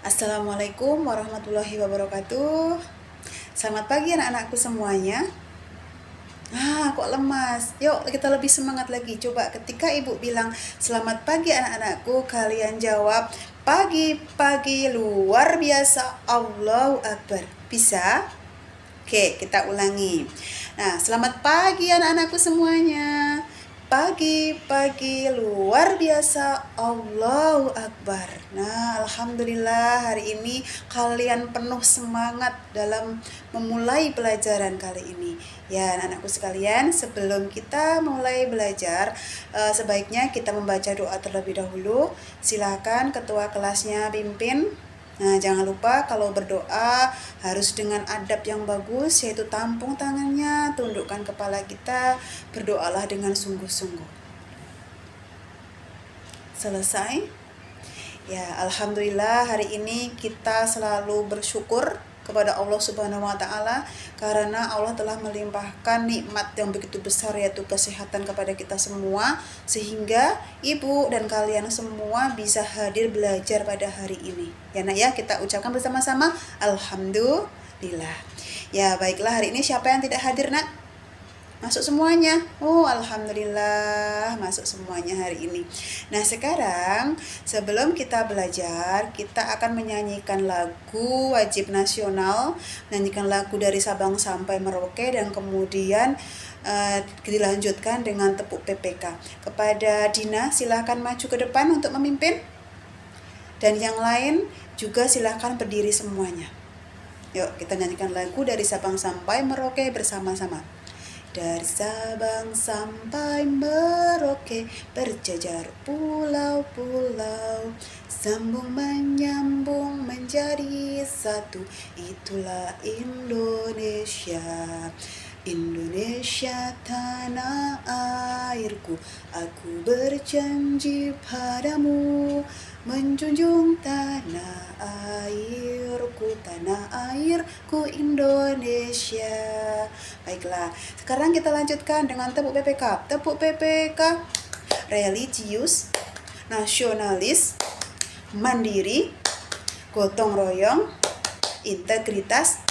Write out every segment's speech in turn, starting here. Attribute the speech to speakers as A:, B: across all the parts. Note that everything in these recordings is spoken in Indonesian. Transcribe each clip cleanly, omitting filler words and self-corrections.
A: Assalamualaikum warahmatullahi wabarakatuh. Selamat pagi anak-anakku semuanya. Kok lemas? Yuk kita lebih semangat lagi. Coba ketika ibu bilang selamat pagi anak-anakku, kalian jawab pagi-pagi luar biasa, Allahu Akbar. Bisa? Oke, kita ulangi. Nah, selamat pagi anak-anakku semuanya. Pagi-pagi luar biasa, Allahu Akbar. Nah, alhamdulillah hari ini kalian penuh semangat dalam memulai pelajaran kali ini. Ya, anak-anakku sekalian, sebelum kita mulai belajar, sebaiknya kita membaca doa terlebih dahulu. Silakan ketua kelasnya pimpin. Nah, jangan lupa kalau berdoa harus dengan adab yang bagus, yaitu tampung tangannya, tundukkan kepala kita, berdoalah dengan sungguh-sungguh. Selesai? Ya, alhamdulillah hari ini kita selalu bersyukur kepada Allah Subhanahu wa taala karena Allah telah melimpahkan nikmat yang begitu besar, yaitu kesehatan kepada kita semua, sehingga ibu dan kalian semua bisa hadir belajar pada hari ini. Ya Nak ya, kita ucapkan bersama-sama alhamdulillah. Ya, baiklah, hari ini siapa yang tidak hadir Nak? Masuk semuanya. Oh, alhamdulillah masuk semuanya hari ini. Nah, sekarang sebelum kita belajar, kita akan menyanyikan lagu wajib nasional, menyanyikan lagu dari Sabang sampai Merauke, dan kemudian dilanjutkan dengan tepuk PPK. Kepada Dina, silahkan maju ke depan untuk memimpin. Dan yang lain juga silahkan berdiri semuanya. Yuk, kita nyanyikan lagu dari Sabang sampai Merauke bersama-sama. Dari Sabang sampai Merauke berjajar pulau-pulau, sambung menyambung menjadi satu, itulah Indonesia. Indonesia tanah airku, aku berjanji padamu, menjunjung tanah airku Indonesia. Baiklah, sekarang kita lanjutkan dengan tepuk PPK. Tepuk PPK. Religius, nasionalis, mandiri, gotong royong, integritas.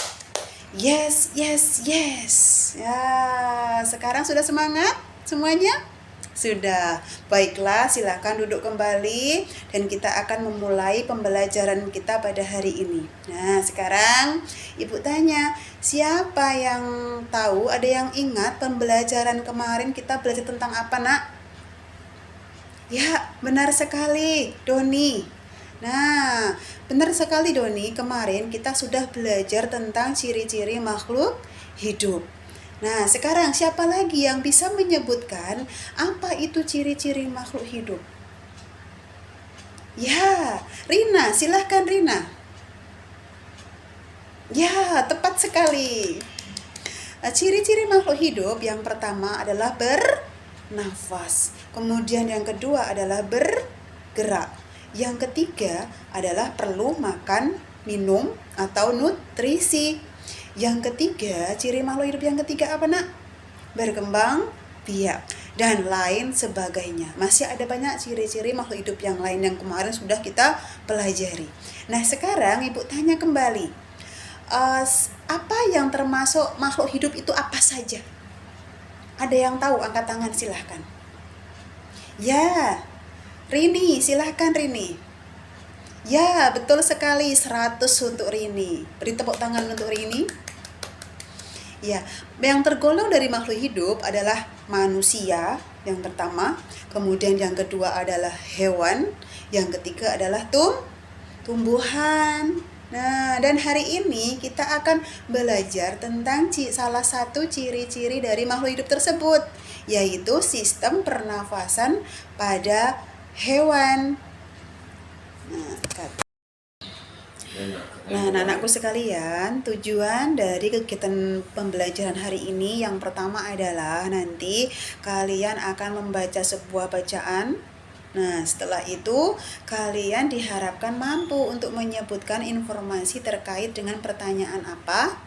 A: Yes, yes, yes. Ya, sekarang sudah semangat semuanya? Sudah. Baiklah, silakan duduk kembali dan kita akan memulai pembelajaran kita pada hari ini. Nah, sekarang Ibu tanya, siapa yang tahu, ada yang ingat pembelajaran kemarin kita belajar tentang apa, Nak? Ya, benar sekali, Doni. Nah, benar sekali Doni, kemarin kita sudah belajar tentang ciri-ciri makhluk hidup. Nah, sekarang siapa lagi yang bisa menyebutkan apa itu ciri-ciri makhluk hidup? Ya, Rina, silahkan Rina. Ya, tepat sekali. Ciri-ciri makhluk hidup yang pertama adalah bernafas. Kemudian yang kedua adalah bergerak. Yang ketiga adalah perlu makan, minum, atau nutrisi. Yang ketiga, ciri makhluk hidup yang ketiga apa Nak? Berkembang biak dan lain sebagainya. Masih ada banyak ciri-ciri makhluk hidup yang lain yang kemarin sudah kita pelajari. Nah, sekarang Ibu tanya kembali, apa yang termasuk makhluk hidup itu apa saja? Ada yang tahu? Angkat tangan silahkan. Ya, Rini, silahkan Rini. Ya, betul sekali, 100 untuk Rini. Beri tepuk tangan untuk Rini. Ya, yang tergolong dari makhluk hidup adalah manusia yang pertama, kemudian yang kedua adalah hewan, yang ketiga adalah tumbuhan. Nah, dan hari ini kita akan belajar tentang salah satu ciri-ciri dari makhluk hidup tersebut, yaitu sistem pernafasan pada hewan. Nah, anak-anakku sekalian, tujuan dari kegiatan pembelajaran hari ini yang pertama adalah nanti kalian akan membaca sebuah bacaan. Nah, setelah itu kalian diharapkan mampu untuk menyebutkan informasi terkait dengan pertanyaan apa,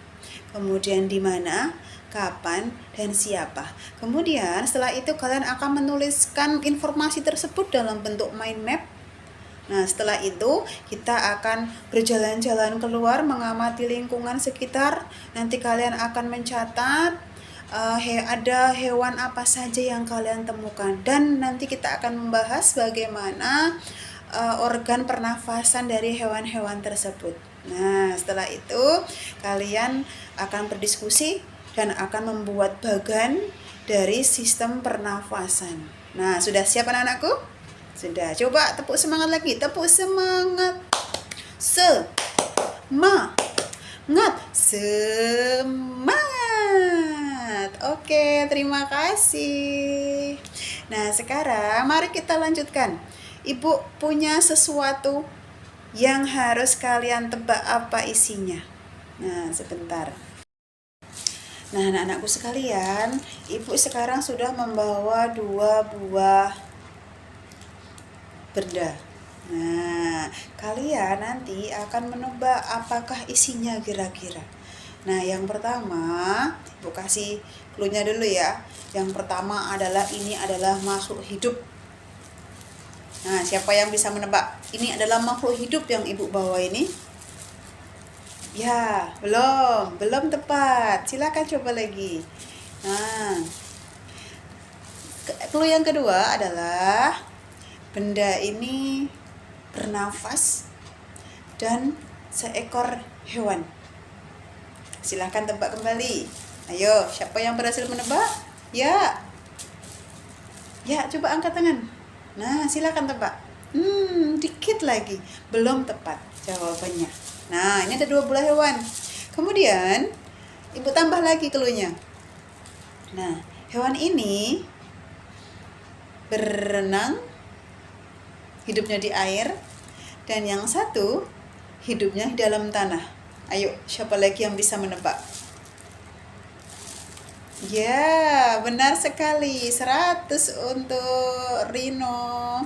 A: kemudian di mana, kapan, dan siapa. Kemudian setelah itu kalian akan menuliskan informasi tersebut dalam bentuk mind map Nah, setelah itu kita akan berjalan-jalan keluar mengamati lingkungan sekitar. Nanti kalian akan mencatat ada hewan apa saja yang kalian temukan, dan nanti kita akan membahas bagaimana organ pernafasan dari hewan-hewan tersebut. Nah, setelah itu kalian akan berdiskusi dan akan membuat bagan dari sistem pernafasan. Nah, sudah siap anak-anakku? Sudah. Coba tepuk semangat lagi. Tepuk semangat. Semangat. Oke, terima kasih. Nah, sekarang mari kita lanjutkan. Ibu punya sesuatu yang harus kalian tebak apa isinya. Nah, sebentar. Nah, anak-anakku sekalian, ibu sekarang sudah membawa 2 buah benda. Nah, kalian nanti akan menebak apakah isinya kira-kira. Nah, yang pertama, ibu kasih clue-nya dulu ya. Yang pertama adalah ini adalah makhluk hidup. Nah, siapa yang bisa menebak? Ini adalah makhluk hidup yang ibu bawa ini. Ya, belum tepat. Silakan coba lagi. Nah, clue yang kedua adalah benda ini bernafas dan seekor hewan. Silakan tebak kembali. Ayo, siapa yang berhasil menebak? Ya, coba angkat tangan. Nah, silakan tebak. Dikit lagi. Belum tepat jawabannya. Nah, ini ada 2 buah hewan. Kemudian, ibu tambah lagi clue-nya. Nah, hewan ini berenang, hidupnya di air, dan yang satu hidupnya di dalam tanah. Ayo, siapa lagi yang bisa menebak? Ya, benar sekali. 100 untuk Rino.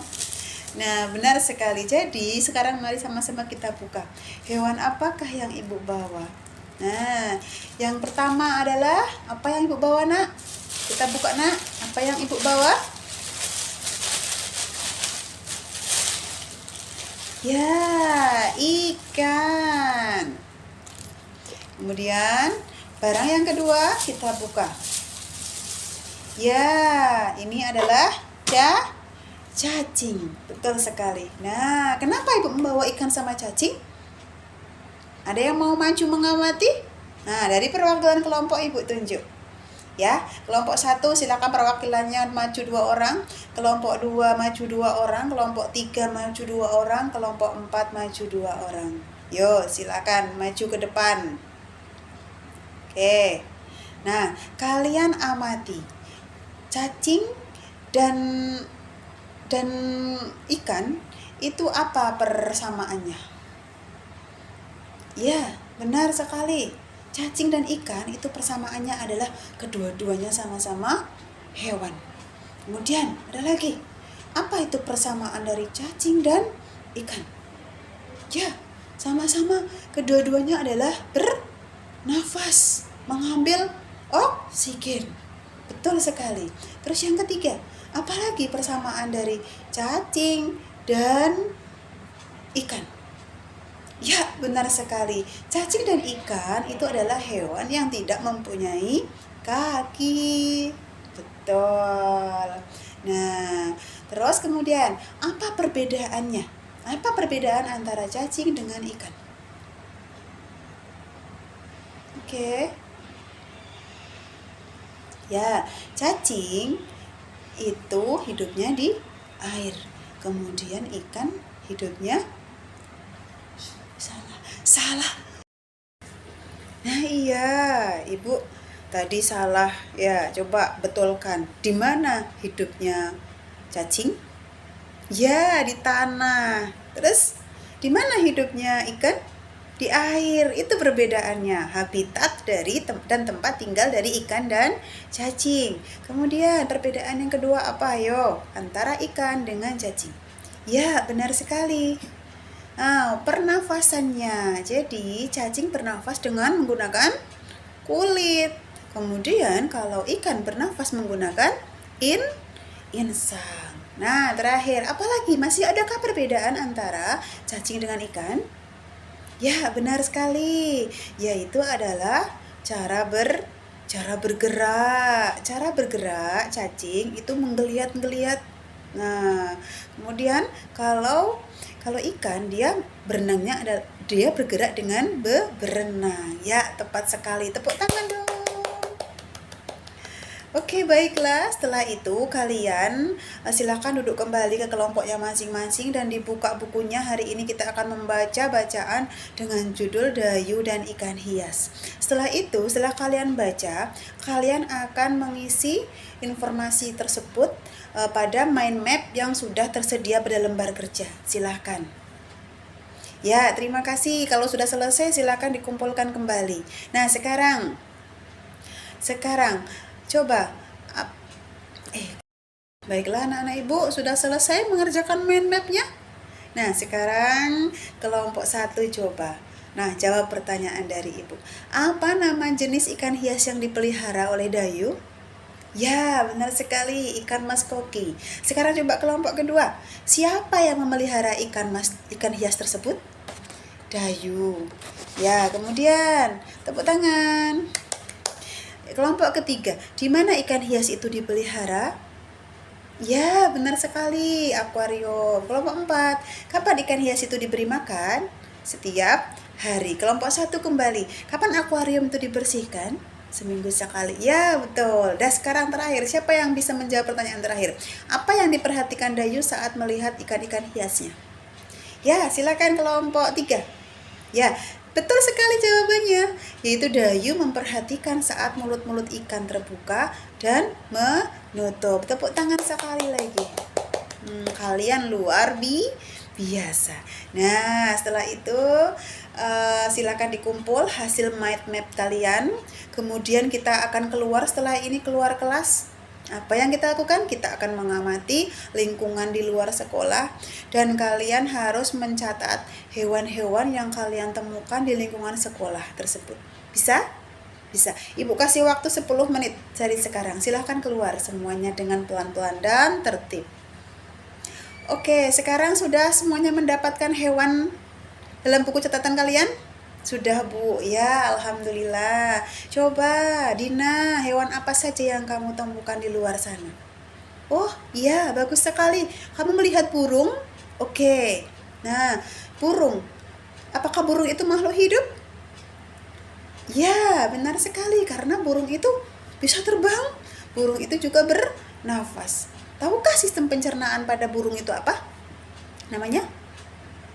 A: Nah, benar sekali. Jadi, sekarang mari sama-sama kita buka. Hewan apakah yang ibu bawa? Nah, yang pertama adalah apa yang ibu bawa, Nak? Kita buka, Nak. Apa yang ibu bawa? Ya, ikan. Kemudian, barang yang kedua kita buka. Ya, ini adalah cacing. Betul sekali. Nah, kenapa ibu membawa ikan sama cacing? Ada yang mau maju mengamati? Nah, dari perwakilan kelompok ibu tunjuk. Ya, kelompok 1 silakan perwakilannya maju 2 orang, kelompok 2 maju 2 orang, kelompok 3 maju 2 orang, kelompok 4 maju 2 orang. Yo, silakan maju ke depan. Oke. Nah, kalian amati cacing dan ikan itu apa persamaannya? Ya, benar sekali. Cacing dan ikan itu persamaannya adalah kedua-duanya sama-sama hewan. Kemudian ada lagi. Apa itu persamaan dari cacing dan ikan? Ya, sama-sama kedua-duanya adalah bernafas, mengambil oksigen. Betul sekali. Terus yang ketiga, apalagi persamaan dari cacing dan ikan? Ya, benar sekali. Cacing dan ikan itu adalah hewan yang tidak mempunyai kaki. Betul. Nah, terus kemudian, apa perbedaannya? Apa perbedaan antara cacing dengan ikan? Oke. Ya, cacing itu hidupnya di air. Kemudian ikan hidupnya salah. Nah, iya, ibu tadi salah. Ya, coba betulkan. Di mana hidupnya cacing? Ya, di tanah. Terus di mana hidupnya ikan? Di air. Itu perbedaannya, habitat dari dan tempat tinggal dari ikan dan cacing. Kemudian perbedaan yang kedua apa? Ayo, antara ikan dengan cacing. Ya, benar sekali. Nah, pernafasannya. Jadi, cacing bernafas dengan menggunakan kulit. Kemudian, kalau ikan bernafas menggunakan insang. Nah, terakhir, apalagi masih adakah perbedaan antara cacing dengan ikan? Ya, benar sekali. Yaitu adalah cara bergerak. Cara bergerak cacing itu menggeliat-geliat. Nah, kemudian kalau ikan dia bergerak dengan berenang. Ya, tepat sekali. Tepuk tangan dong. Oke, baiklah. Setelah itu, kalian silakan duduk kembali ke kelompoknya masing-masing dan dibuka bukunya. Hari ini kita akan membaca bacaan dengan judul Dayu dan Ikan Hias. Setelah itu, setelah kalian baca, kalian akan mengisi informasi tersebut pada mind map yang sudah tersedia pada lembar kerja. Silahkan. Ya, terima kasih. Kalau sudah selesai, silakan dikumpulkan kembali. Nah, sekarang coba, baiklah anak-anak ibu, sudah selesai mengerjakan mind mapnya? Nah, sekarang kelompok 1 coba. Nah, jawab pertanyaan dari ibu. Apa nama jenis ikan hias yang dipelihara oleh Dayu? Ya, benar sekali, ikan mas koki. Sekarang coba kelompok kedua. Siapa yang memelihara ikan hias tersebut? Dayu. Ya, kemudian tepuk tangan. Kelompok ketiga, di mana ikan hias itu dipelihara? Ya, benar sekali, akuarium. Kelompok 4, kapan ikan hias itu diberi makan? Setiap hari. Kelompok 1 kembali, kapan akuarium itu dibersihkan? Seminggu sekali. Ya, betul. Dan sekarang terakhir, siapa yang bisa menjawab pertanyaan terakhir? Apa yang diperhatikan Dayu saat melihat ikan-ikan hiasnya? Ya, silakan kelompok 3. Ya, betul sekali jawabannya, yaitu Dayu memperhatikan saat mulut-mulut ikan terbuka dan menutup. Tepuk tangan sekali lagi. Kalian luar biasa. Nah, setelah itu silakan dikumpul hasil mind map kalian. Kemudian kita akan keluar setelah ini keluar kelas. Apa yang kita lakukan? Kita akan mengamati lingkungan di luar sekolah dan kalian harus mencatat hewan-hewan yang kalian temukan di lingkungan sekolah tersebut. Bisa? Bisa. Ibu kasih waktu 10 menit dari sekarang. Silahkan keluar semuanya dengan pelan-pelan dan tertib. Oke, sekarang sudah semuanya mendapatkan hewan dalam buku catatan kalian? Sudah, Bu. Ya, alhamdulillah. Coba, Dina, hewan apa saja yang kamu temukan di luar sana? Oh, iya, bagus sekali. Kamu melihat burung? Oke. Nah, burung. Apakah burung itu makhluk hidup? Ya, benar sekali. Karena burung itu bisa terbang. Burung itu juga bernafas. Tahukah sistem pencernaan pada burung itu apa? Namanya?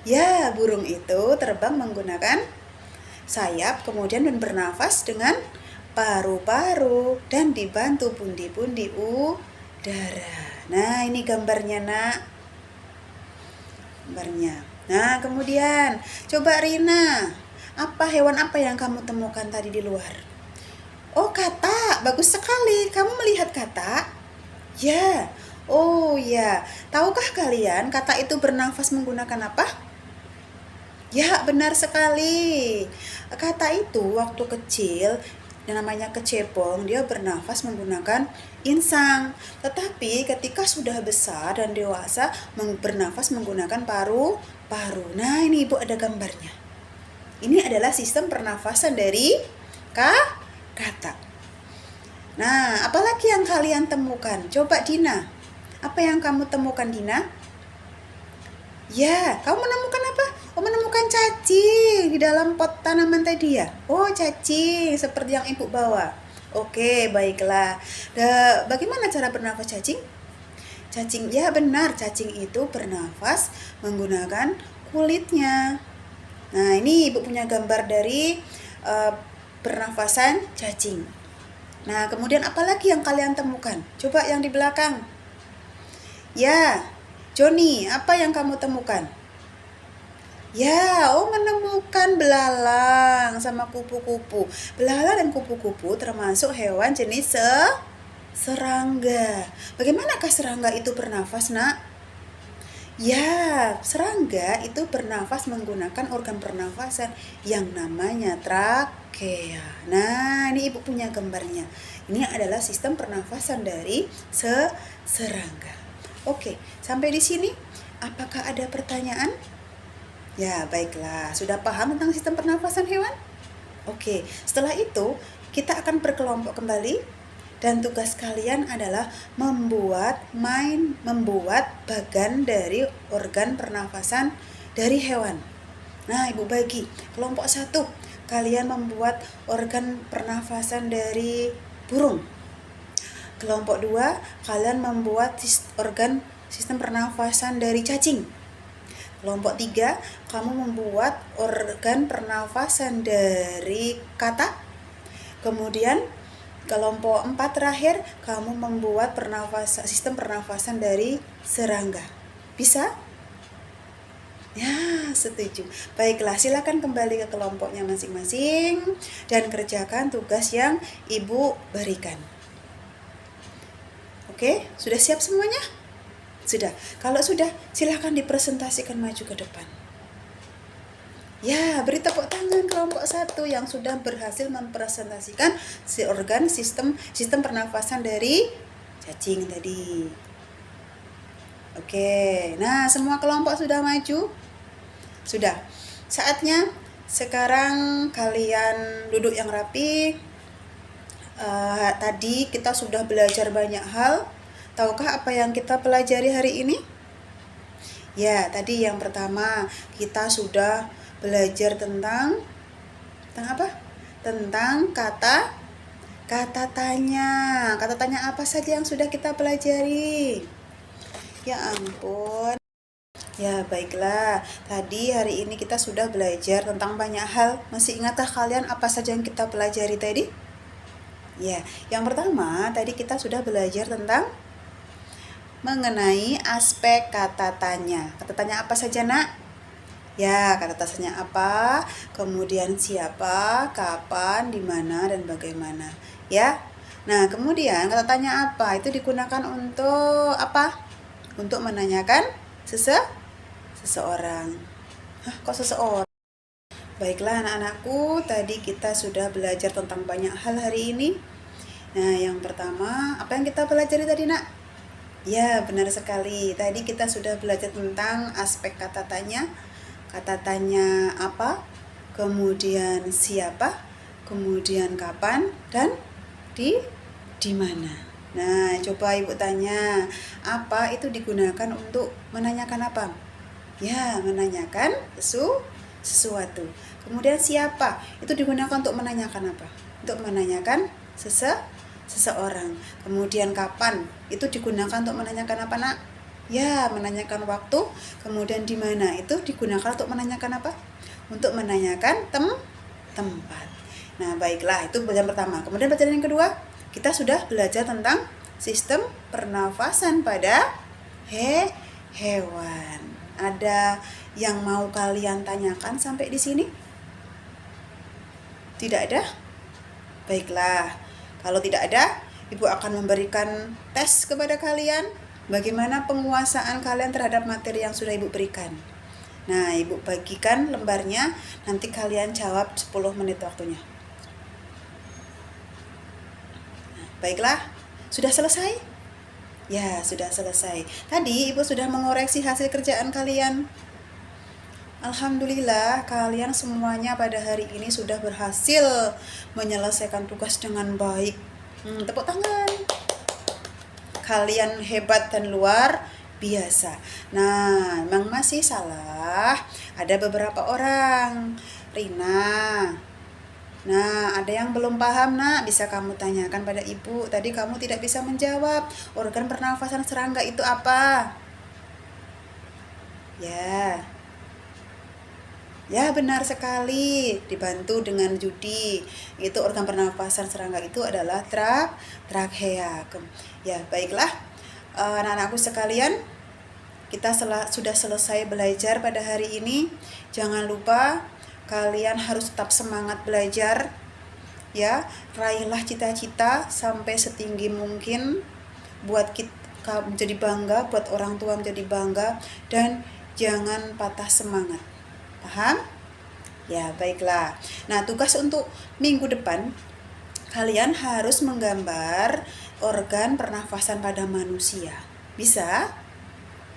A: Ya, burung itu terbang menggunakan sayap, kemudian bernafas dengan paru-paru dan dibantu pundi-pundi udara. Nah, ini gambarnya, Nak. Gambarnya. Nah, kemudian coba Rina, hewan apa yang kamu temukan tadi di luar? Oh, katak. Bagus sekali. Kamu melihat katak? Ya. Oh, ya. Tahukah kalian katak itu bernafas menggunakan apa? Ya, benar sekali. Kata itu waktu kecil, yang namanya kecebong, dia bernafas menggunakan insang. Tetapi ketika sudah besar dan dewasa, bernafas menggunakan paru-paru. Nah, ini Ibu ada gambarnya. Ini adalah sistem pernafasan dari katak. Nah, apalagi yang kalian temukan? Coba Dina. Apa yang kamu temukan, Dina? Ya, kamu menemukan apa? Oh, menemukan cacing di dalam pot tanaman tadi ya? Oh, cacing seperti yang Ibu bawa. Oke, baiklah. Bagaimana cara bernafas cacing? Cacing, ya benar, cacing itu bernafas menggunakan kulitnya. Nah, ini Ibu punya gambar dari pernafasan cacing. Nah, kemudian apa lagi yang kalian temukan? Coba yang di belakang. Ya, Joni, apa yang kamu temukan? Ya, menemukan belalang sama kupu-kupu. Belalang dan kupu-kupu termasuk hewan jenis serangga. Bagaimanakah serangga itu bernafas, Nak? Ya, serangga itu bernafas menggunakan organ pernafasan yang namanya trakea. Nah, ini Ibu punya gambarnya. Ini adalah sistem pernafasan dari serangga. Oke, sampai di sini apakah ada pertanyaan? Ya, baiklah. Sudah paham tentang sistem pernafasan hewan? Oke, setelah itu kita akan berkelompok kembali dan tugas kalian adalah membuat bagan dari organ pernafasan dari hewan. Nah, Ibu bagi kelompok 1, kalian membuat organ pernafasan dari burung. Kelompok 2, kalian membuat sistem pernafasan dari cacing. Kelompok 3, kamu membuat organ pernafasan dari katak. Kemudian kelompok 4 terakhir, kamu membuat sistem pernafasan dari serangga. Bisa? Ya, setuju. Baiklah, silakan kembali ke kelompoknya masing-masing dan kerjakan tugas yang Ibu berikan. Oke, sudah siap semuanya? Sudah. Kalau sudah, silakan dipresentasikan maju ke depan. Ya, beri tepuk tangan kelompok 1 yang sudah berhasil mempresentasikan sistem pernafasan dari cacing tadi. Oke, nah semua kelompok sudah maju? Sudah. Saatnya sekarang kalian duduk yang rapi. Tadi kita sudah belajar banyak hal. Tahukah apa yang kita pelajari hari ini? Ya, tadi yang pertama kita sudah belajar tentang apa? Tentang kata tanya. Kata tanya apa saja yang sudah kita pelajari? Ya ampun. Ya, baiklah. Tadi hari ini kita sudah belajar tentang banyak hal. Masih ingatkah kalian apa saja yang kita pelajari tadi? Ya, yang pertama tadi kita sudah belajar tentang mengenai aspek kata tanya. Kata tanya apa saja, Nak? Ya, kata tanya apa, kemudian siapa, kapan, di mana, dan bagaimana. Ya. Nah, kemudian kata tanya apa itu digunakan untuk apa? Untuk menanyakan seseorang. Hah, kok seseorang? Baiklah anak-anakku, tadi kita sudah belajar tentang banyak hal hari ini. Nah, yang pertama, apa yang kita pelajari tadi, Nak? Ya, benar sekali. Tadi kita sudah belajar tentang aspek kata tanya. Kata tanya apa, kemudian siapa, kemudian kapan, dan di mana. Nah, coba Ibu tanya, apa itu digunakan untuk menanyakan apa? Ya, menanyakan sesuatu. Kemudian siapa? Itu digunakan untuk menanyakan apa? Untuk menanyakan seseorang. Kemudian kapan? Itu digunakan untuk menanyakan apa, Nak? Ya, menanyakan waktu. Kemudian di mana? Itu digunakan untuk menanyakan apa? Untuk menanyakan tempat. Nah, baiklah, itu pelajaran pertama. Kemudian pelajaran yang kedua, kita sudah belajar tentang sistem pernafasan pada hewan. Ada yang mau kalian tanyakan sampai di sini? Tidak ada? Baiklah, kalau tidak ada, Ibu akan memberikan tes kepada kalian. Bagaimana penguasaan kalian terhadap materi yang sudah Ibu berikan. Nah, Ibu bagikan lembarnya, nanti kalian jawab 10 menit waktunya. Nah, baiklah, sudah selesai? Ya, sudah selesai. Tadi Ibu sudah mengoreksi hasil kerjaan kalian. Alhamdulillah, kalian semuanya pada hari ini sudah berhasil menyelesaikan tugas dengan baik. Tepuk tangan. Kalian hebat dan luar biasa. Nah, memang masih salah. Ada beberapa orang. Rina. Nah, ada yang belum paham, Nak. Bisa kamu tanyakan pada Ibu. Tadi kamu tidak bisa menjawab. Organ pernafasan serangga itu apa? Ya. Ya, benar sekali. Dibantu dengan Judi. Itu organ pernafasan serangga itu adalah trakea. Ya, baiklah. Anak-anakku sekalian, kita sudah selesai belajar pada hari ini. Jangan lupa kalian harus tetap semangat belajar. Ya, raihlah cita-cita sampai setinggi mungkin. Buat kita menjadi bangga, buat orang tua menjadi bangga, dan jangan patah semangat. Paham? Ya, baiklah. Nah, tugas untuk minggu depan, kalian harus menggambar organ pernafasan pada manusia. Bisa?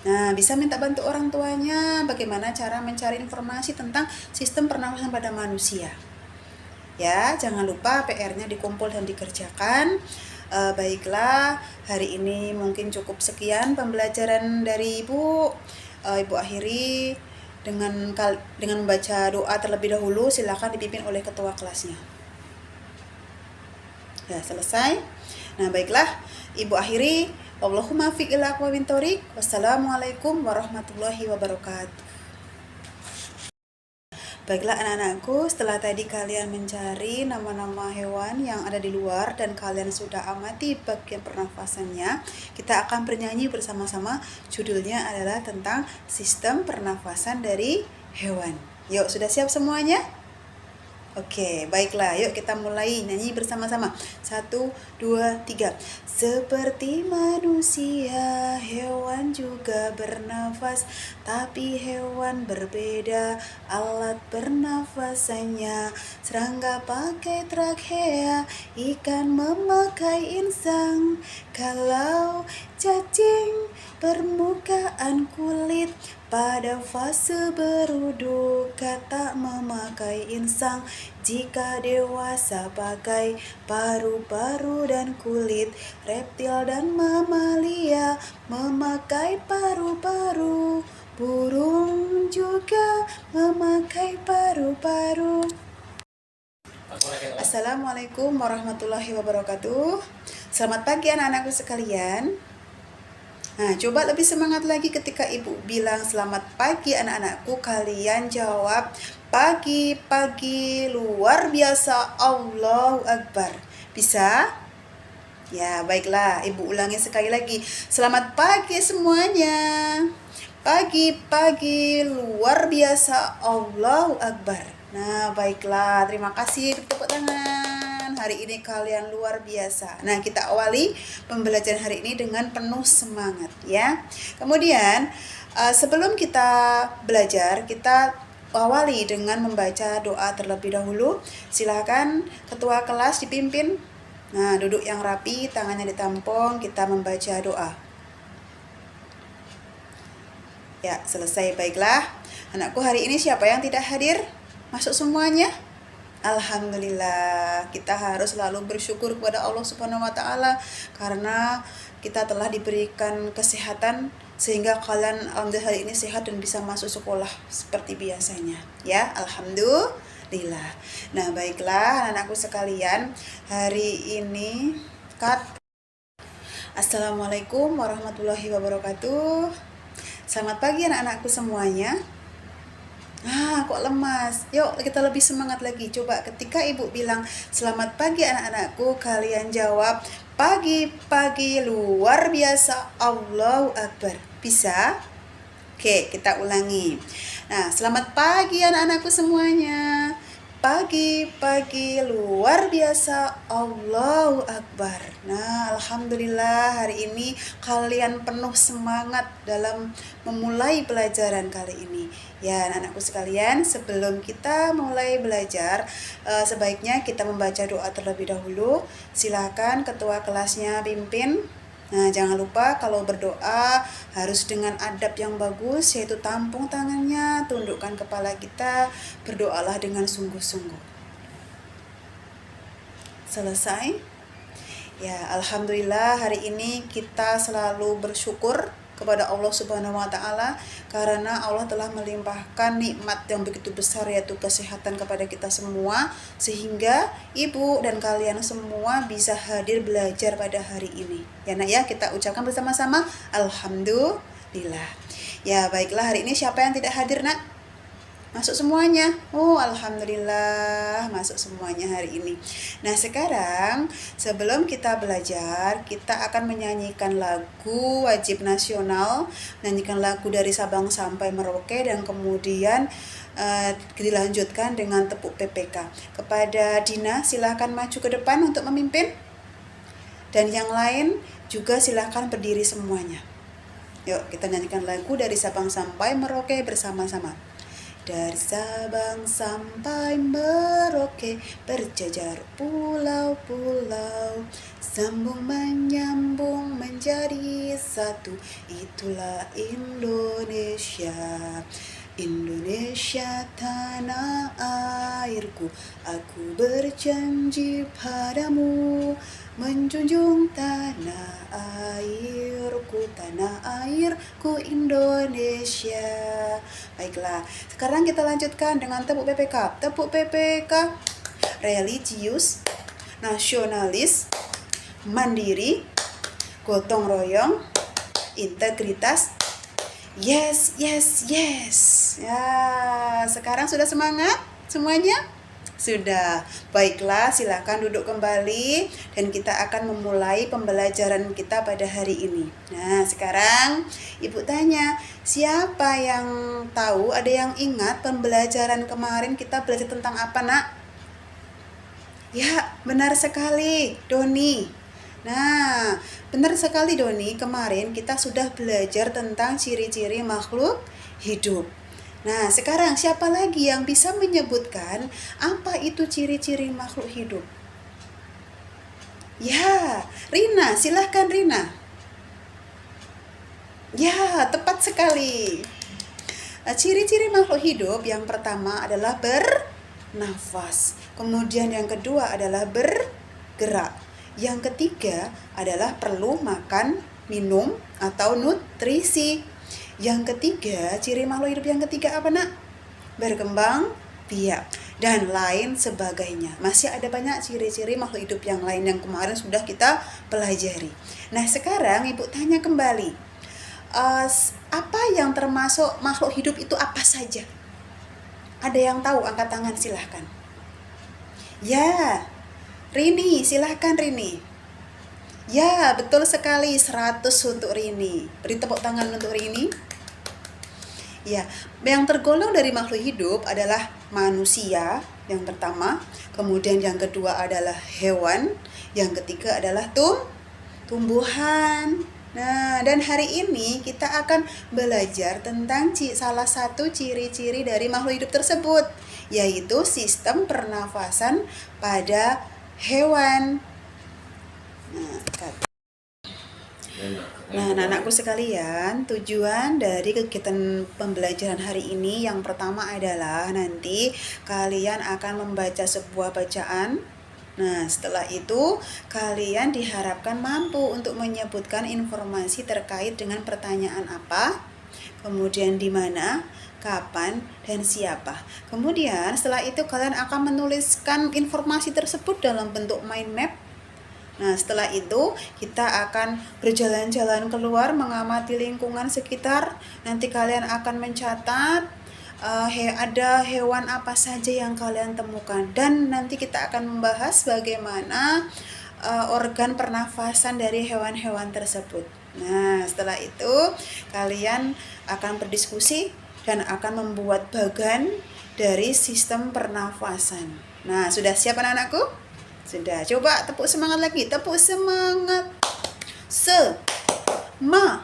A: Nah, bisa minta bantu orang tuanya bagaimana cara mencari informasi tentang sistem pernafasan pada manusia. Ya, jangan lupa PR-nya dikumpul dan dikerjakan. Baiklah, hari ini mungkin cukup sekian pembelajaran dari Ibu. Ibu akhiri dengan membaca doa terlebih dahulu. Silakan dipimpin oleh ketua kelasnya. Ya, selesai. Nah, baiklah, Ibu akhiri. Wallahumma fiq ila aqwamit thoriq. Wassalamualaikum warahmatullahi wabarakatuh. Baiklah anak-anakku, setelah tadi kalian mencari nama-nama hewan yang ada di luar dan kalian sudah amati bagian pernafasannya, kita akan bernyanyi bersama-sama. Judulnya adalah tentang sistem pernafasan dari hewan. Yuk, sudah siap semuanya? Oke, baiklah. Yuk kita mulai nyanyi bersama-sama. 1, 2, 3. Seperti manusia, hewan juga bernafas, tapi hewan berbeda alat pernafasannya. Serangga pakai trakea, ikan memakai insang. Kalau cacing permukaan kulit, pada fase beruduka tak memakai insang. Jika dewasa pakai paru-paru dan kulit. Reptil dan mamalia memakai paru-paru. Burung juga memakai paru-paru. Assalamualaikum warahmatullahi wabarakatuh. Selamat pagi anak-anakku sekalian. Nah, coba lebih semangat lagi ketika Ibu bilang selamat pagi anak-anakku, kalian jawab pagi luar biasa, Allahu Akbar. Bisa? Ya, baiklah, Ibu ulangi sekali lagi. Selamat pagi semuanya. Pagi luar biasa, Allahu Akbar. Nah, baiklah, terima kasih, tepuk tangan. Hari ini kalian luar biasa. Nah, kita awali pembelajaran hari ini dengan penuh semangat ya. Kemudian sebelum kita belajar, kita awali dengan membaca doa terlebih dahulu. Silakan ketua kelas dipimpin. Nah, duduk yang rapi, tangannya ditampung, kita membaca doa. Ya, selesai. Baiklah. Anakku, hari ini siapa yang tidak hadir? Masuk semuanya? Alhamdulillah, kita harus selalu bersyukur kepada Allah Subhanahu wa Ta'ala karena kita telah diberikan kesehatan sehingga kalian alhamdulillah hari ini sehat dan bisa masuk sekolah seperti biasanya. Ya, alhamdulillah. Nah, baiklah anak-anakku sekalian, hari ini Assalamualaikum warahmatullahi wabarakatuh. Selamat pagi anak-anakku semuanya. Kok lemas? Yuk kita lebih semangat lagi. Coba ketika Ibu bilang selamat pagi anak-anakku, kalian jawab pagi luar biasa, Allahu Akbar. Bisa? Oke, kita ulangi. Nah, selamat pagi anak-anakku semuanya. Pagi luar biasa, Allahu Akbar. Nah, alhamdulillah hari ini kalian penuh semangat dalam memulai pelajaran kali ini. Ya, anak-anakku sekalian, sebelum kita mulai belajar, sebaiknya kita membaca doa terlebih dahulu. Silakan ketua kelasnya pimpin. Nah, jangan lupa kalau berdoa harus dengan adab yang bagus, yaitu tampung tangannya, tundukkan kepala kita, berdoalah dengan sungguh-sungguh. Selesai? Ya, alhamdulillah hari ini kita selalu bersyukur kepada Allah Subhanahu wa Ta'ala karena Allah telah melimpahkan nikmat yang begitu besar, yaitu kesehatan kepada kita semua, sehingga Ibu dan kalian semua bisa hadir belajar pada hari ini. Ya Nak ya, kita ucapkan bersama-sama alhamdulillah. Ya, baiklah, hari ini siapa yang tidak hadir Nak? Masuk semuanya. Oh, alhamdulillah masuk semuanya hari ini. Nah, sekarang sebelum kita belajar, kita akan menyanyikan lagu wajib nasional, menyanyikan lagu dari Sabang sampai Merauke, dan kemudian dilanjutkan dengan tepuk PPK. Kepada Dina, silahkan maju ke depan untuk memimpin. Dan yang lain juga silahkan berdiri semuanya. Yuk, kita nyanyikan lagu dari Sabang sampai Merauke bersama-sama. Dari Sabang sampai Merauke, berjajar pulau-pulau, sambung menyambung menjadi satu. Itulah Indonesia. Indonesia tanah airku, aku berjanji padamu, menjunjung tanah airku Indonesia. Baiklah, sekarang kita lanjutkan dengan tepuk PPK. Tepuk PPK, religius, nasionalis, mandiri, gotong royong, integritas. Yes. Ya, sekarang sudah semangat semuanya? Sudah. Baiklah, silakan duduk kembali dan kita akan memulai pembelajaran kita pada hari ini. Nah, sekarang Ibu tanya, siapa yang tahu, ada yang ingat pembelajaran kemarin kita belajar tentang apa, Nak? Ya, benar sekali, Doni. Nah, benar sekali Doni, kemarin kita sudah belajar tentang ciri-ciri makhluk hidup. Nah, sekarang siapa lagi yang bisa menyebutkan apa itu ciri-ciri makhluk hidup? Ya, Rina, silahkan Rina. Ya, tepat sekali. Ciri-ciri makhluk hidup yang pertama adalah bernafas. Kemudian yang kedua adalah bergerak. Yang ketiga adalah perlu makan, minum, atau nutrisi. Yang ketiga, ciri makhluk hidup yang ketiga apa, Nak? Berkembang biak dan lain sebagainya. Masih ada banyak ciri-ciri makhluk hidup yang lain yang kemarin sudah kita pelajari. Nah, sekarang Ibu tanya kembali, apa yang termasuk makhluk hidup itu apa saja? Ada yang tahu? Angkat tangan silahkan. Ya, Rini, silahkan Rini. Ya, betul sekali, 100 untuk Rini. Beri tepuk tangan untuk Rini. Ya, yang tergolong dari makhluk hidup adalah manusia yang pertama, kemudian yang kedua adalah hewan, yang ketiga adalah tumbuhan. Nah, dan hari ini kita akan belajar tentang salah satu ciri-ciri dari makhluk hidup tersebut, yaitu sistem pernafasan pada hewan. Nah, anak-anakku sekalian, tujuan dari kegiatan pembelajaran hari ini yang pertama adalah nanti kalian akan membaca sebuah bacaan. Nah, setelah itu kalian diharapkan mampu untuk menyebutkan informasi terkait dengan pertanyaan apa, kemudian di mana, kapan, dan siapa. Kemudian setelah itu kalian akan menuliskan informasi tersebut dalam bentuk mind map. Nah, setelah itu kita akan berjalan-jalan keluar mengamati lingkungan sekitar. Nanti kalian akan mencatat ada hewan apa saja yang kalian temukan, dan nanti kita akan membahas bagaimana organ pernafasan dari hewan-hewan tersebut. Nah, setelah itu kalian akan berdiskusi dan akan membuat bagan dari sistem pernafasan. Nah, sudah siap anak-anakku? Sudah. Coba tepuk semangat lagi. Tepuk semangat. Semangat.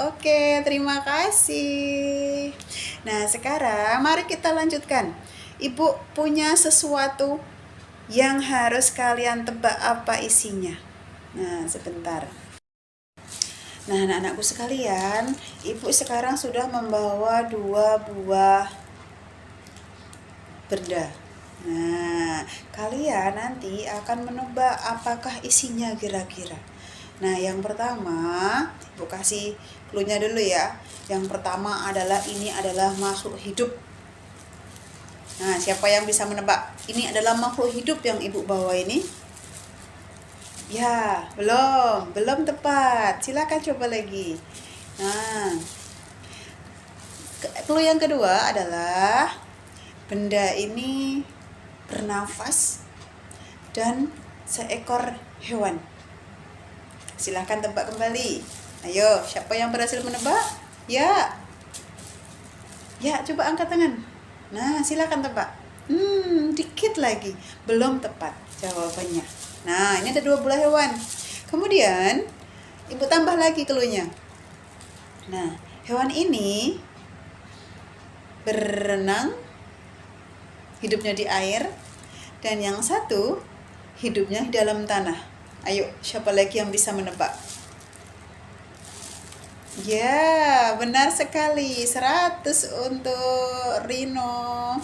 A: Oke, terima kasih. Nah, sekarang mari kita lanjutkan. Ibu punya sesuatu yang harus kalian tebak apa isinya. Nah, sebentar. Nah, anak-anakku sekalian, Ibu sekarang sudah membawa 2 buah benda. Nah, kalian nanti akan menebak apakah isinya kira-kira. Nah, yang pertama, Ibu kasih clue-nya dulu ya. Yang pertama adalah ini adalah makhluk hidup. Nah, siapa yang bisa menebak? Ini adalah makhluk hidup yang Ibu bawa ini. Ya, belum tepat. Silakan coba lagi. Nah, clue yang kedua adalah benda ini bernafas dan seekor hewan. Silahkan tebak kembali. Ayo, siapa yang berhasil menebak? Ya, coba angkat tangan. Nah, silahkan tebak. Dikit lagi. Belum tepat jawabannya. Nah, ini ada 2 buah hewan. Kemudian, Ibu tambah lagi clue-nya. Nah, hewan ini berenang, hidupnya di air, dan yang satu hidupnya di dalam tanah. Ayo, siapa lagi yang bisa menebak? Ya, benar sekali. 100 untuk Rino.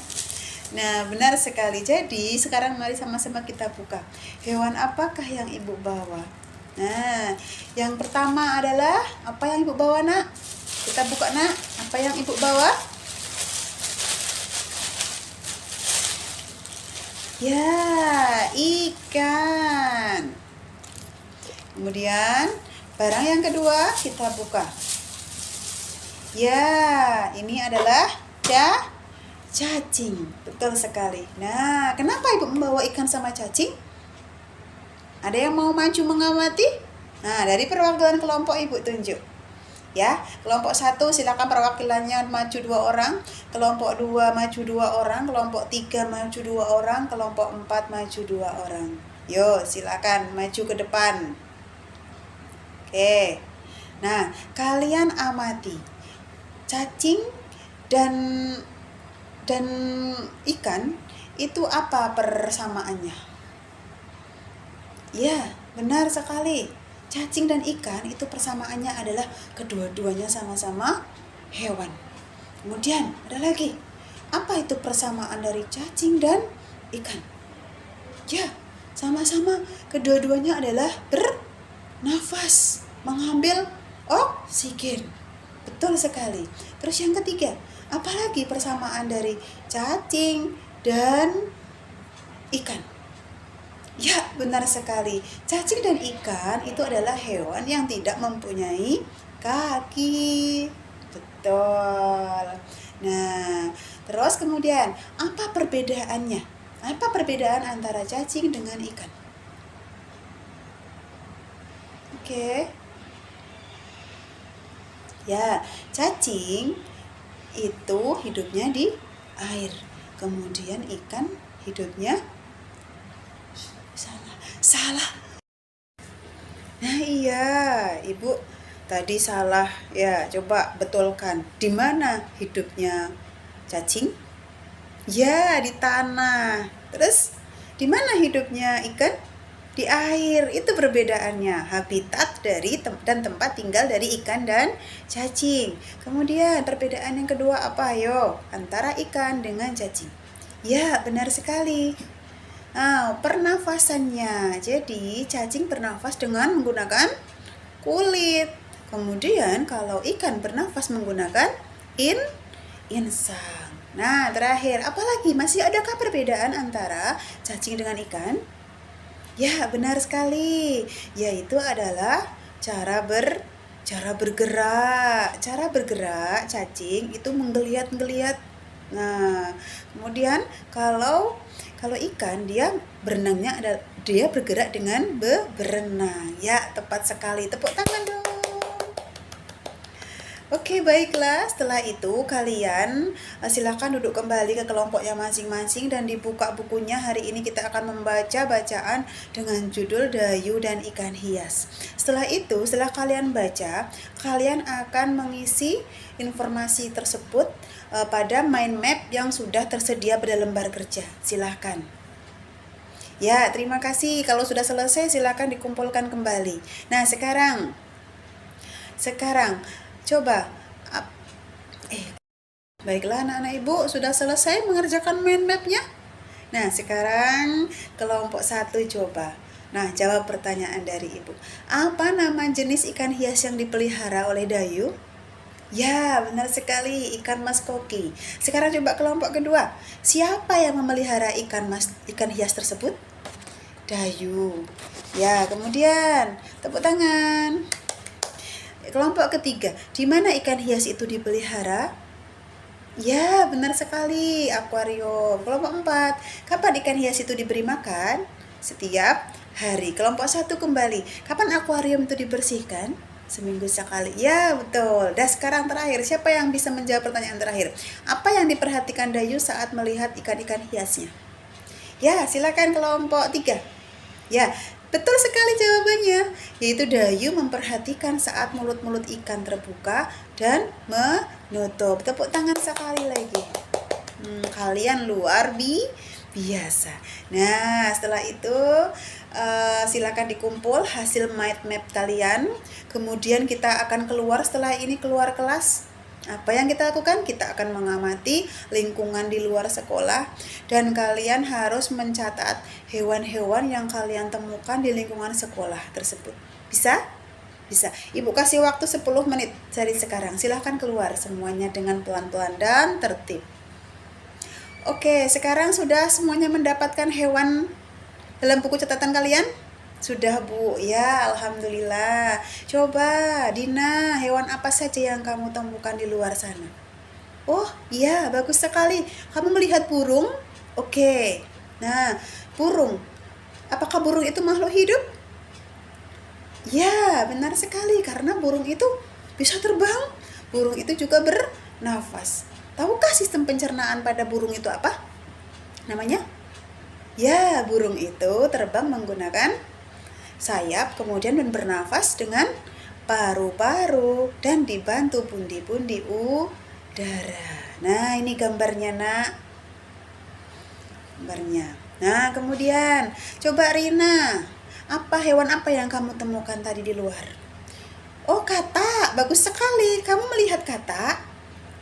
A: Nah, benar sekali. Jadi, sekarang mari sama-sama kita buka. Hewan apakah yang Ibu bawa? Nah, yang pertama adalah apa yang Ibu bawa, Nak? Kita buka, Nak. Apa yang Ibu bawa? Ya, ikan. Kemudian, barang yang kedua kita buka. Ya, ini adalah cacing. Betul sekali. Nah, kenapa Ibu membawa ikan sama cacing? Ada yang mau maju mengamati? Nah, dari perwakilan kelompok Ibu tunjuk. Ya, kelompok 1 silakan perwakilannya maju 2 orang, kelompok 2 maju 2 orang, kelompok 3 maju 2 orang, kelompok 4 maju 2 orang. Yo, silakan maju ke depan. Oke. Nah, kalian amati cacing dan ikan itu apa persamaannya? Ya, benar sekali. Cacing dan ikan itu persamaannya adalah kedua-duanya sama-sama hewan. Kemudian ada lagi. Apa itu persamaan dari cacing dan ikan? Ya, sama-sama kedua-duanya adalah bernafas, mengambil oksigen. Betul sekali. Terus yang ketiga, apalagi persamaan dari cacing dan ikan? Ya, benar sekali. Cacing dan ikan itu adalah hewan yang tidak mempunyai kaki. Betul. Nah, terus kemudian, apa perbedaannya? Apa perbedaan antara cacing dengan ikan? Oke. Ya, cacing itu hidupnya di air. Kemudian ikan hidupnya salah. Nah, iya, Ibu tadi salah. Ya, coba betulkan. Di mana hidupnya cacing? Ya, di tanah. Terus di mana hidupnya ikan? Di air. Itu perbedaannya, habitat dari dan tempat tinggal dari ikan dan cacing. Kemudian perbedaan yang kedua apa? Ayo, antara ikan dengan cacing. Ya, benar sekali. Nah, pernafasannya. Jadi, cacing bernafas dengan menggunakan kulit. Kemudian, kalau ikan bernafas menggunakan insang. Nah, terakhir, apalagi masih adakah perbedaan antara cacing dengan ikan? Ya, benar sekali. Yaitu adalah cara bergerak. Cara bergerak cacing itu menggeliat-geliat. Nah, kemudian kalau ikan dia berenangnya dia bergerak dengan berenang. Ya, tepat sekali. Tepuk tangan dong. Oke, baiklah. Setelah itu kalian silakan duduk kembali ke kelompoknya masing-masing dan dibuka bukunya. Hari ini kita akan membaca bacaan dengan judul Dayu dan Ikan Hias. Setelah itu, setelah kalian baca, kalian akan mengisi informasi tersebut pada mind map yang sudah tersedia pada lembar kerja. Silahkan. Ya, terima kasih. Kalau sudah selesai, silakan dikumpulkan kembali. Nah, sekarang coba. Baiklah anak-anak Ibu, sudah selesai mengerjakan mind map-nya? Nah, sekarang kelompok 1 coba. Nah, jawab pertanyaan dari Ibu. Apa nama jenis ikan hias yang dipelihara oleh Dayu? Ya, benar sekali, ikan mas koki. Sekarang coba kelompok kedua. Siapa yang memelihara ikan hias tersebut? Dayu. Ya, kemudian tepuk tangan. Kelompok ketiga, di mana ikan hias itu dipelihara? Ya, benar sekali, akuarium. Kelompok 4, kapan ikan hias itu diberi makan? Setiap hari. Kelompok 1 kembali, kapan akuarium itu dibersihkan? Seminggu sekali. Ya, betul. Dan sekarang terakhir, siapa yang bisa menjawab pertanyaan terakhir? Apa yang diperhatikan Dayu saat melihat ikan-ikan hiasnya? Ya, silakan kelompok 3. Ya, betul sekali jawabannya. Yaitu Dayu memperhatikan saat mulut-mulut ikan terbuka dan menutup. Tepuk tangan sekali lagi. Kalian luar biasa. Nah, setelah itu silakan dikumpul hasil mind map kalian. Kemudian kita akan keluar setelah ini, keluar kelas. Apa yang kita lakukan? Kita akan mengamati lingkungan di luar sekolah dan kalian harus mencatat hewan-hewan yang kalian temukan di lingkungan sekolah tersebut. Bisa? Bisa. Ibu kasih waktu 10 menit dari sekarang. Silahkan keluar semuanya dengan pelan-pelan dan tertib. Oke, sekarang sudah semuanya mendapatkan hewan dalam buku catatan kalian? Sudah, Bu. Ya, alhamdulillah. Coba, Dina, hewan apa saja yang kamu temukan di luar sana? Oh, iya, bagus sekali. Kamu melihat burung? Oke. Nah, burung. Apakah burung itu makhluk hidup? Ya, benar sekali. Karena burung itu bisa terbang. Burung itu juga bernafas. Tahukah sistem pencernaan pada burung itu apa? Namanya? Ya, burung itu terbang menggunakan sayap, kemudian bernafas dengan paru-paru dan dibantu pundi-pundi udara. Nah, ini gambarnya, Nak. Gambarnya. Nah, kemudian coba Rina, hewan apa yang kamu temukan tadi di luar? Oh, katak. Bagus sekali. Kamu melihat katak?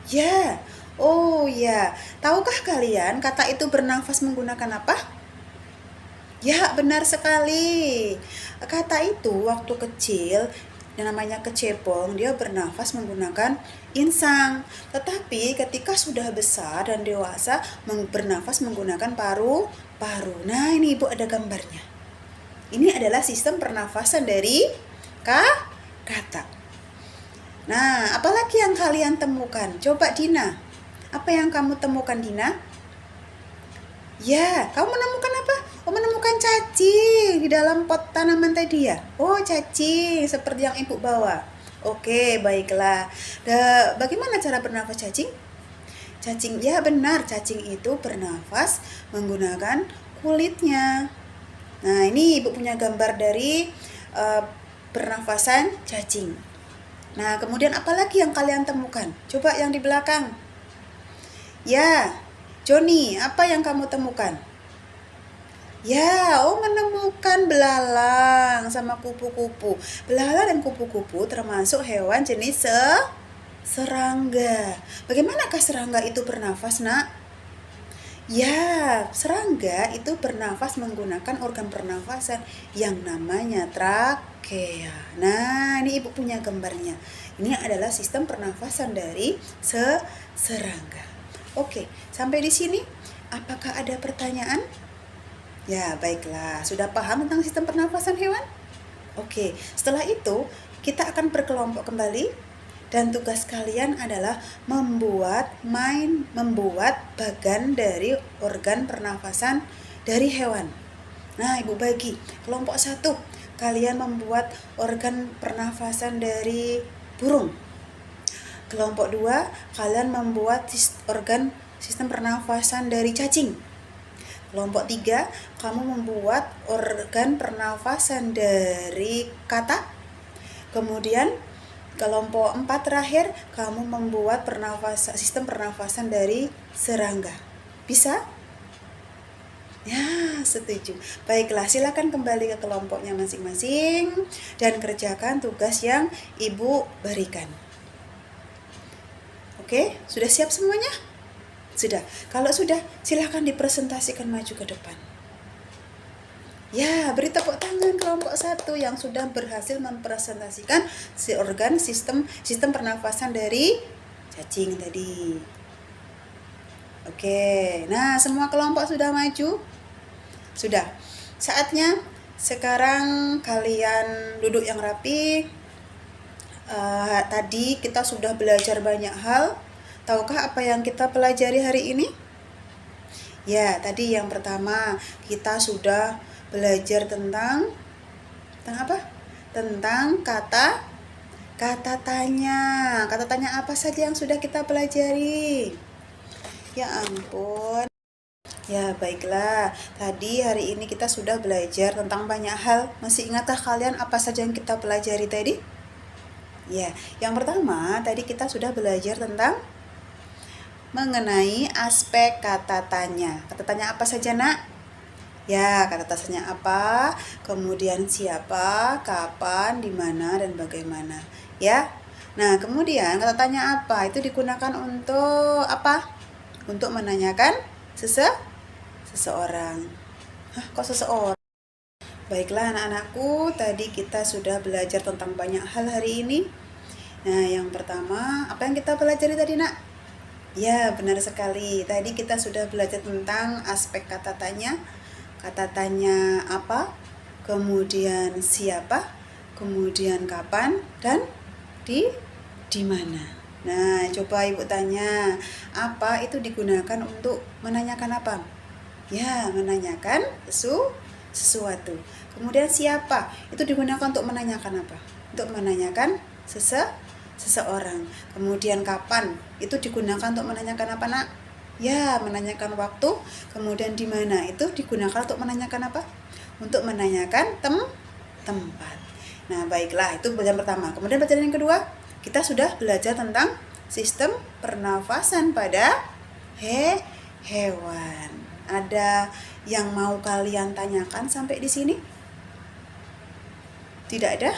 A: Ya. Oh, ya. Tahukah kalian katak itu bernafas menggunakan apa? Ya, benar sekali. Kata itu waktu kecil, yang namanya kecebong, dia bernafas menggunakan insang. Tetapi ketika sudah besar dan dewasa, bernafas menggunakan paru-paru. Nah, ini Ibu ada gambarnya. Ini adalah sistem pernafasan dari katak. Nah, apalagi yang kalian temukan? Coba Dina. Apa yang kamu temukan, Dina? Ya, kamu menemukan apa? Oh, menemukan cacing di dalam pot tanaman tadi ya? Oh, cacing seperti yang Ibu bawa. Oke, baiklah. Bagaimana cara bernafas cacing? Cacing, ya benar, cacing itu bernafas menggunakan kulitnya. Nah, ini Ibu punya gambar dari pernafasan cacing. Nah, kemudian apa lagi yang kalian temukan? Coba yang di belakang. Ya, Joni, apa yang kamu temukan? Ya, menemukan belalang sama kupu-kupu. Belalang dan kupu-kupu termasuk hewan jenis serangga. Bagaimanakah serangga itu bernafas, Nak? Ya, serangga itu bernafas menggunakan organ pernafasan yang namanya trakea. Nah, ini Ibu punya gambarnya. Ini adalah sistem pernafasan dari serangga. Oke, sampai di sini apakah ada pertanyaan? Ya, baiklah. Sudah paham tentang sistem pernafasan hewan? Oke, setelah itu kita akan berkelompok kembali dan tugas kalian adalah membuat bagan dari organ pernafasan dari hewan. Nah, Ibu bagi. Kelompok 1, kalian membuat organ pernafasan dari burung. Kelompok 2, kalian membuat sistem pernafasan dari cacing. Kelompok 3, kamu membuat organ pernafasan dari katak. Kemudian kelompok 4 terakhir, kamu membuat sistem pernafasan dari serangga. Bisa? Ya, setuju. Baiklah, silakan kembali ke kelompoknya masing-masing dan kerjakan tugas yang Ibu berikan. Oke, sudah siap semuanya? Sudah. Kalau sudah, silahkan dipresentasikan maju ke depan. Ya, beri tepuk tangan kelompok 1 yang sudah berhasil mempresentasikan sistem pernafasan dari cacing tadi. Oke, nah semua kelompok sudah maju? Sudah. Saatnya sekarang kalian duduk yang rapi. Tadi kita sudah belajar banyak hal. Tahukah apa yang kita pelajari hari ini? Ya, tadi yang pertama kita sudah belajar tentang apa? Tentang kata tanya. Kata tanya apa saja yang sudah kita pelajari? Ya ampun. Ya, baiklah. Tadi hari ini kita sudah belajar tentang banyak hal. Masih ingatkah kalian apa saja yang kita pelajari tadi? Ya, yang pertama tadi kita sudah belajar tentang mengenai aspek kata tanya. Kata tanya apa saja, Nak? Ya, kata tanya apa, kemudian siapa, kapan, di mana, dan bagaimana. Ya. Nah, kemudian kata tanya apa itu digunakan untuk apa? Untuk menanyakan seseorang. Hah, kok seseorang? Baiklah anak-anakku, tadi kita sudah belajar tentang banyak hal hari ini. Nah, yang pertama, apa yang kita pelajari tadi, Nak? Ya, benar sekali. Tadi kita sudah belajar tentang aspek kata tanya apa, kemudian siapa, kemudian kapan, dan di mana. Nah, coba Ibu tanya, apa itu digunakan untuk menanyakan apa? Ya, menanyakan sesuatu. Kemudian siapa? Itu digunakan untuk menanyakan apa? Untuk menanyakan seseorang. Kemudian kapan? Itu digunakan untuk menanyakan apa, Nak? Ya, menanyakan waktu. Kemudian di mana? Itu digunakan untuk menanyakan apa? Untuk menanyakan tempat. Nah, baiklah, itu pelajaran pertama. Kemudian pelajaran yang kedua, kita sudah belajar tentang sistem pernafasan pada hewan. Ada yang mau kalian tanyakan sampai di sini? Tidak ada?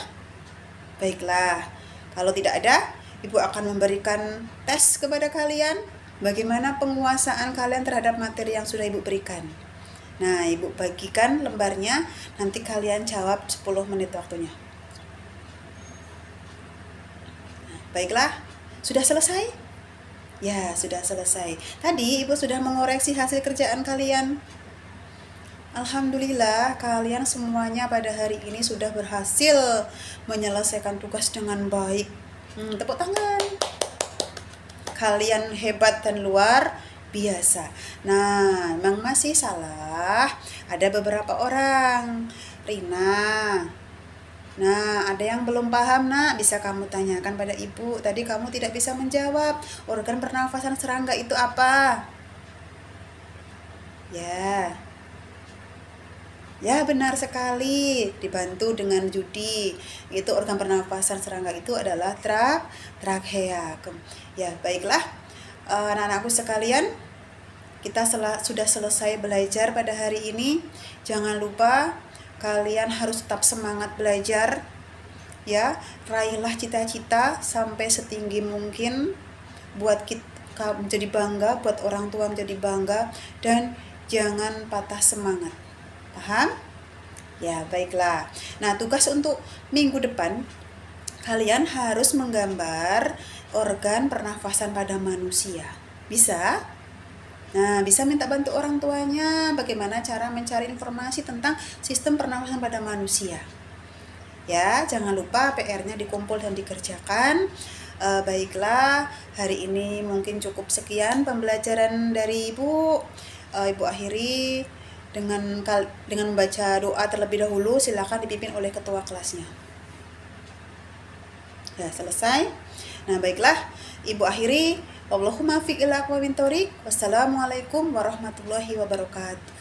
A: Baiklah, kalau tidak ada, Ibu akan memberikan tes kepada kalian bagaimana penguasaan kalian terhadap materi yang sudah Ibu berikan. Nah, Ibu bagikan lembarnya, nanti kalian jawab 10 menit waktunya. Nah, baiklah, sudah selesai? Ya, sudah selesai. Tadi Ibu sudah mengoreksi hasil kerjaan kalian. Alhamdulillah, kalian semuanya pada hari ini sudah berhasil menyelesaikan tugas dengan baik. Tepuk tangan. Kalian hebat dan luar biasa. Nah, memang masih salah. Ada beberapa orang. Rina. Nah, ada yang belum paham, Nak. Bisa kamu tanyakan pada Ibu. Tadi kamu tidak bisa menjawab. Organ pernafasan serangga itu apa? Ya. Ya, benar sekali. Dibantu dengan judi. Itu organ pernafasan serangga itu adalah trakea. Ya, baiklah. Anak-anakku sekalian, kita sudah selesai belajar pada hari ini. Jangan lupa kalian harus tetap semangat belajar. Ya, raihlah cita-cita sampai setinggi mungkin buat kita menjadi bangga, buat orang tua menjadi bangga, dan jangan patah semangat. Paham? Ya, baiklah. Nah, tugas untuk minggu depan, kalian harus menggambar organ pernafasan pada manusia. Bisa? Nah, bisa minta bantu orang tuanya bagaimana cara mencari informasi tentang sistem pernafasan pada manusia. Ya, jangan lupa PR-nya dikumpul dan dikerjakan. Baiklah, hari ini mungkin cukup sekian pembelajaran dari Ibu. Ibu akhiri dengan membaca doa terlebih dahulu. Silakan dipimpin oleh ketua kelasnya. Ya, selesai. Nah, baiklah, Ibu akhiri. Wallahumma fiq ila aqwamit thoriq. Wassalamualaikum warahmatullahi wabarakatuh.